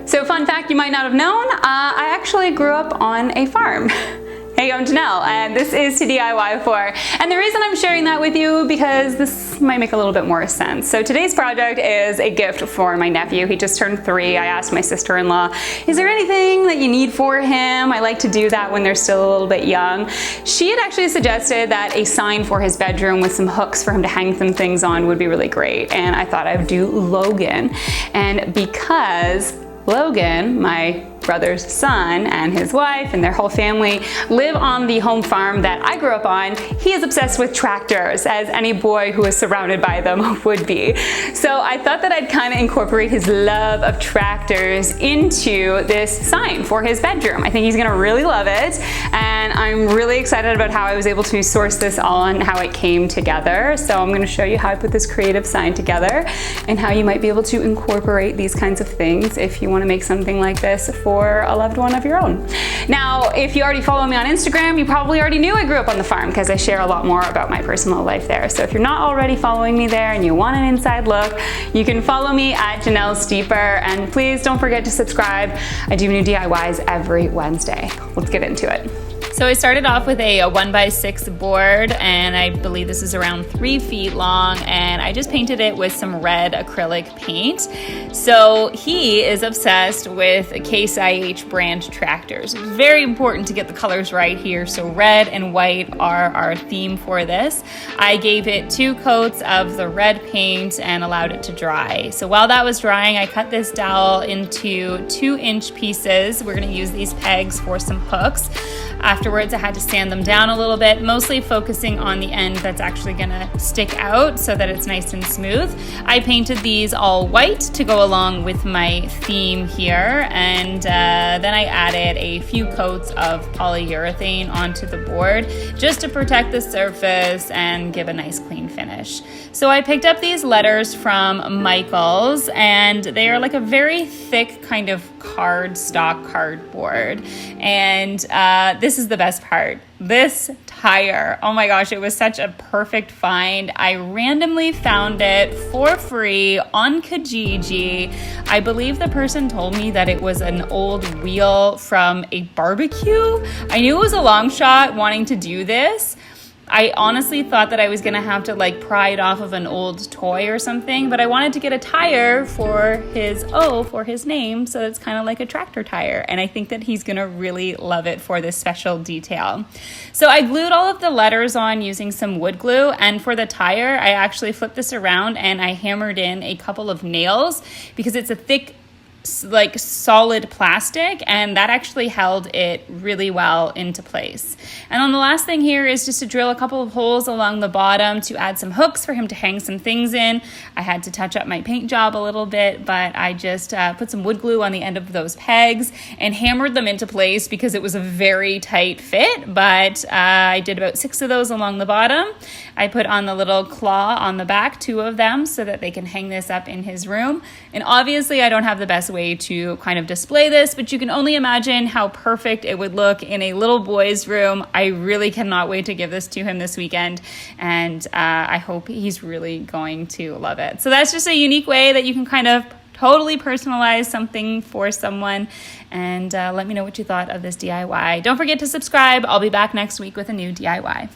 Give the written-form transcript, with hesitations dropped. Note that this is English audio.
So fun fact you might not have known, I actually grew up on a farm. Hey, I'm Janelle, and this is toDIYfor. And the reason I'm sharing that with you because this might make a little bit more sense. So today's project is a gift for my nephew. He just turned 3. I asked my sister-in-law, is there anything that you need for him? I like to do that when they're still a little bit young. She had actually suggested that a sign for his bedroom with some hooks for him to hang some things on would be really great. And I thought I would do Logan. And because Logan, my brother's son, and his wife and their whole family live on the home farm that I grew up on, he is obsessed with tractors, as any boy who is surrounded by them would be. So I thought that I'd kind of incorporate his love of tractors into this sign for his bedroom. I think he's gonna really love it, and I'm really excited about how I was able to source this all and how it came together. So I'm gonna show you how I put this creative sign together and how you might be able to incorporate these kinds of things if you want to make something like this for a loved one of your own. Now, if you already follow me on Instagram, you probably already knew I grew up on the farm because I share a lot more about my personal life there. So if you're not already following me there and you want an inside look, you can follow me at Janelle Steeper, and please don't forget to subscribe. I do new DIYs every Wednesday. Let's get into it. So I started off with a 1x6 board, and I believe this is around 3 feet long, and I just painted it with some red acrylic paint. So he is obsessed with Case IH brand tractors. Very important to get the colors right here. So red and white are our theme for this. I gave it 2 coats of the red paint and allowed it to dry. So while that was drying, I cut this dowel into 2-inch pieces. We're gonna use these pegs for some hooks. Afterwards, I had to sand them down a little bit, mostly focusing on the end that's actually gonna stick out so that it's nice and smooth. I painted these all white to go along with my theme here, and then I added a few coats of polyurethane onto the board just to protect the surface and give a nice clean finish. So I picked up these letters from Michael's, and they are like a very thick kind of stock cardboard, and this is the best part. This tire, oh my gosh, it was such a perfect find. I randomly found it for free on Kijiji. I believe the person told me that it was an old wheel from a barbecue. I knew it was a long shot wanting to do this. I honestly thought that I was gonna have to like pry it off of an old toy or something, but I wanted to get a tire for his name, so it's kind of like a tractor tire, and I think that he's gonna really love it for this special detail. So I glued all of the letters on using some wood glue, and for the tire, I actually flipped this around and I hammered in a couple of nails because it's a thick, like solid plastic, and that actually held it really well into place. And on the last thing here is just to drill a couple of holes along the bottom to add some hooks for him to hang some things in. I had to touch up my paint job a little bit, but I just put some wood glue on the end of those pegs and hammered them into place because it was a very tight fit, but I did about 6 of those along the bottom. I put on the little claw on the back, 2 of them, so that they can hang this up in his room. And obviously I don't have the best way to kind of display this, but you can only imagine how perfect it would look in a little boy's room. I really cannot wait to give this to him this weekend, and I hope he's really going to love it. So that's just a unique way that you can kind of totally personalize something for someone, and let me know what you thought of this DIY. Don't forget to subscribe. I'll be back next week with a new DIY.